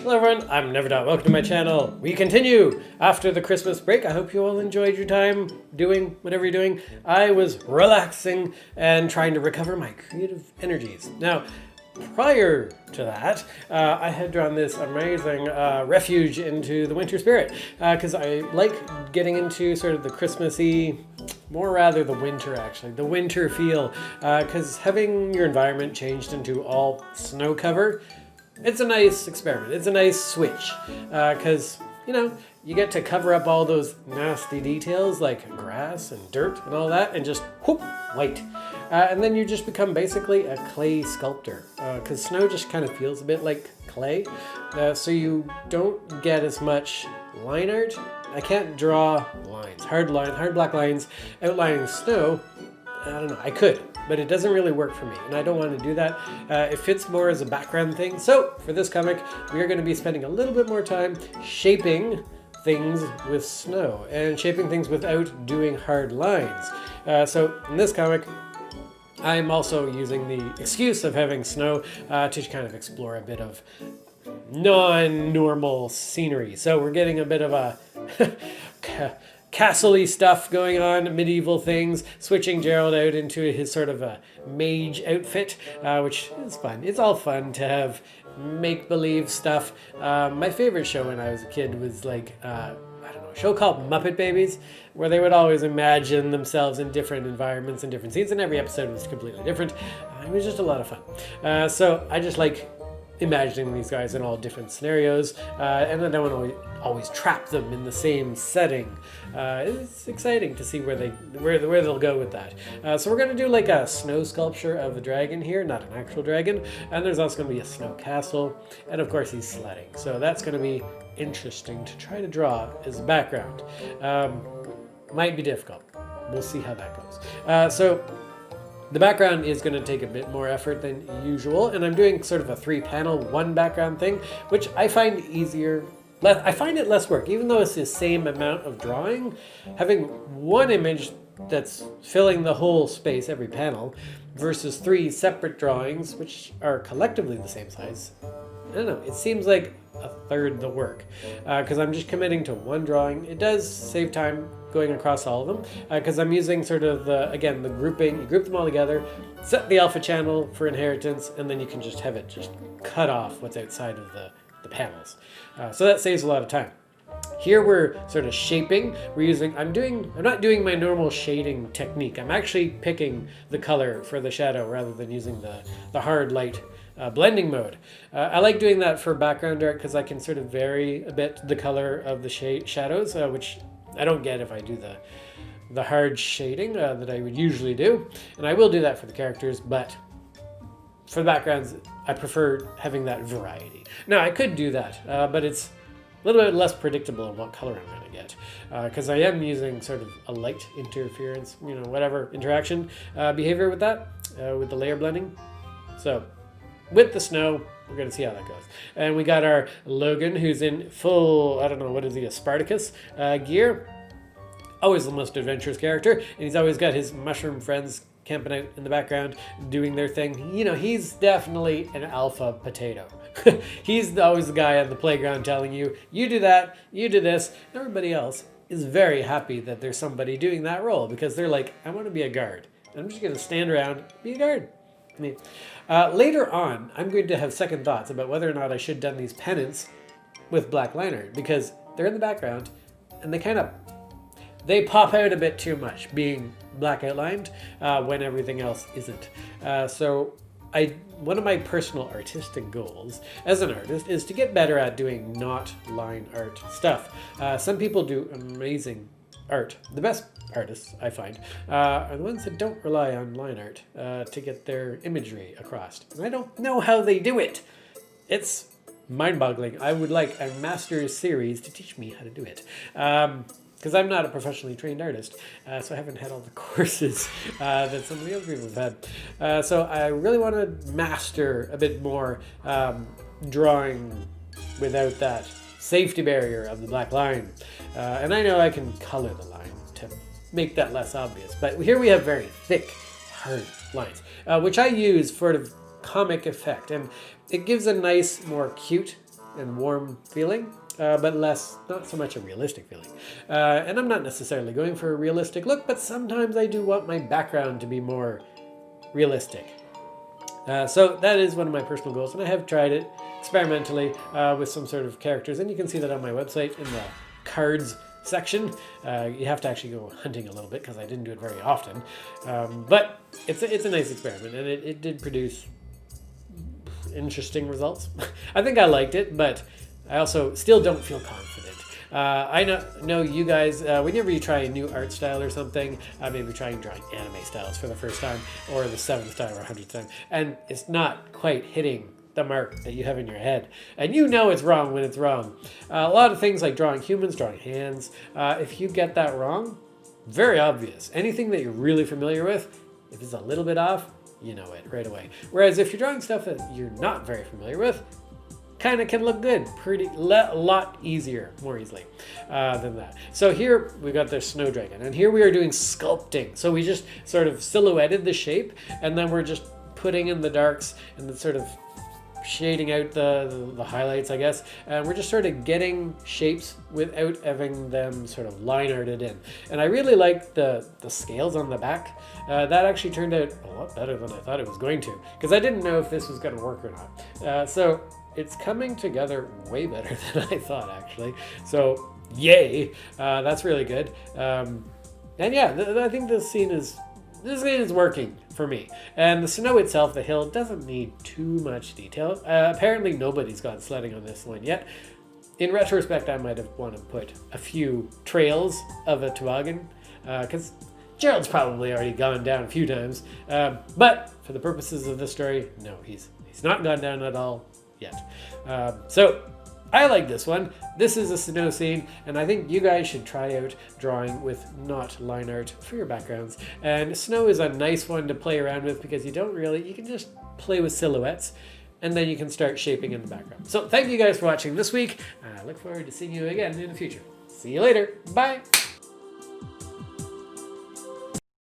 Hello everyone, I'm Never Doubt. Welcome to my channel. We continue after the Christmas break. I hope you all enjoyed your time doing whatever you're doing. I was relaxing and trying to recover my creative energies. Now, prior to that, I had drawn this amazing refuge into the winter spirit because I like getting into sort of the Christmassy, more rather the winter actually, the winter feel, because having your environment changed into all snow cover, it's a nice experiment. It's a nice switch because, you know, you get to cover up all those nasty details like grass and dirt and all that and just whoop, white. And then you just become basically a clay sculptor because snow just kind of feels a bit like clay. So you don't get as much line art. I can't draw lines, hard black lines outlining snow. I don't know, I could, but it doesn't really work for me, and I don't want to do that. It fits more as a background thing. So for this comic, we are going to be spending a little bit more time shaping things with snow and shaping things without doing hard lines. So in this comic, I'm also using the excuse of having snow to kind of explore a bit of non-normal scenery. So we're getting a bit of a castle-y stuff going on, medieval things, switching Gerald out into his sort of a mage outfit, which is fun. It's all fun to have make-believe stuff. My favorite show when I was a kid was like, I don't know, a show called Muppet Babies, where they would always imagine themselves in different environments and different scenes, and every episode was completely different. It was just a lot of fun. So I just like imagining these guys in all different scenarios, and I don't want to always trap them in the same setting. It's exciting to see where they'll go with that. So we're going to do like a snow sculpture of a dragon here, not an actual dragon, and there's also going to be a snow castle, and of course he's sledding. So that's going to be interesting to try to draw as a background. Might be difficult. We'll see how that goes. So the background is going to take a bit more effort than usual, and I'm doing sort of a 3-panel, 1 background thing, which I find easier. I find it less work, even though it's the same amount of drawing. Having one image that's filling the whole space, every panel, versus 3 separate drawings, which are collectively the same size. I don't know, it seems like a third the work, because I'm just committing to 1 drawing. It does save time going across all of them, because I'm using sort of the grouping. You group them all together, set the alpha channel for inheritance, and then you can just have it just cut off what's outside of the panels. So that saves a lot of time. Here we're sort of shaping. I'm not doing my normal shading technique. I'm actually picking the color for the shadow rather than using the hard light blending mode. I like doing that for background art because I can sort of vary a bit the color of the shadows, which I don't get if I do the hard shading that I would usually do. And I will do that for the characters, but for the backgrounds, I prefer having that variety. Now, I could do that, but it's a little bit less predictable in what color I'm going to get, because I am using sort of a light interference, whatever interaction behavior with that, with the layer blending. So with the snow, we're going to see how that goes. And we got our Logan, who's in full, I don't know, what is he, a Spartacus gear. Always the most adventurous character, and he's always got his mushroom friends camping out in the background, doing their thing. He's definitely an alpha potato. He's always the guy on the playground telling you, you do that, you do this. Everybody else is very happy that there's somebody doing that role because they're like, I want to be a guard. I'm just going to stand around, be a guard. Later on, I'm going to have second thoughts about whether or not I should have done these pennants with black liner because they're in the background and they pop out a bit too much being black outlined when everything else isn't. So one of my personal artistic goals as an artist is to get better at doing not line art stuff. Some people do amazing art. The best artists, I find, are the ones that don't rely on line art to get their imagery across. And I don't know how they do it. It's mind-boggling. I would like a master's series to teach me how to do it. Because I'm not a professionally trained artist, so I haven't had all the courses that some of the other people have had. So I really want to master a bit more drawing without that safety barrier of the black line. And I know I can color the line to make that less obvious. But here we have very thick, hard lines, which I use for the comic effect. And it gives a nice, more cute and warm feeling, but not so much a realistic feeling. And I'm not necessarily going for a realistic look, but sometimes I do want my background to be more realistic. So that is one of my personal goals, and I have tried it experimentally with some sort of characters, and you can see that on my website in the cards section. You have to actually go hunting a little bit because I didn't do it very often, but it's a nice experiment, and it did produce interesting results. I think I liked it, but I also still don't feel confident. I know you guys, whenever you try a new art style or something, maybe trying drawing anime styles for the first time, or the 7th time or 100th time, and it's not quite hitting the mark that you have in your head, and you know it's wrong when it's wrong. A lot of things like drawing humans, drawing hands, if you get that wrong, very obvious. Anything that you're really familiar with, if it's a little bit off, you know it right away. Whereas if you're drawing stuff that you're not very familiar with, kind of can look good, a lot easier, more easily than that. So here we got the snow dragon, and here we are doing sculpting. So we just sort of silhouetted the shape, and then we're just putting in the darks and the sort of shading out the highlights, I guess, and we're just sort of getting shapes without having them sort of line arted in. And I really like the scales on the back. That actually turned out a lot better than I thought it was going to, because I didn't know if this was going to work or not. So it's coming together way better than I thought, actually. So yay, that's really good. And yeah, I think this scene is working for me. And the snow itself, the hill, doesn't need too much detail. Apparently nobody's gone sledding on this one yet. In retrospect, I might have wanted to put a few trails of a toboggan, because Gerald's probably already gone down a few times. But for the purposes of this story, no, he's not gone down at all yet. So I like this one. This is a snow scene, and I think you guys should try out drawing with not line art for your backgrounds. And snow is a nice one to play around with because you can just play with silhouettes, and then you can start shaping in the background. So thank you guys for watching this week. I look forward to seeing you again in the future. See you later. Bye.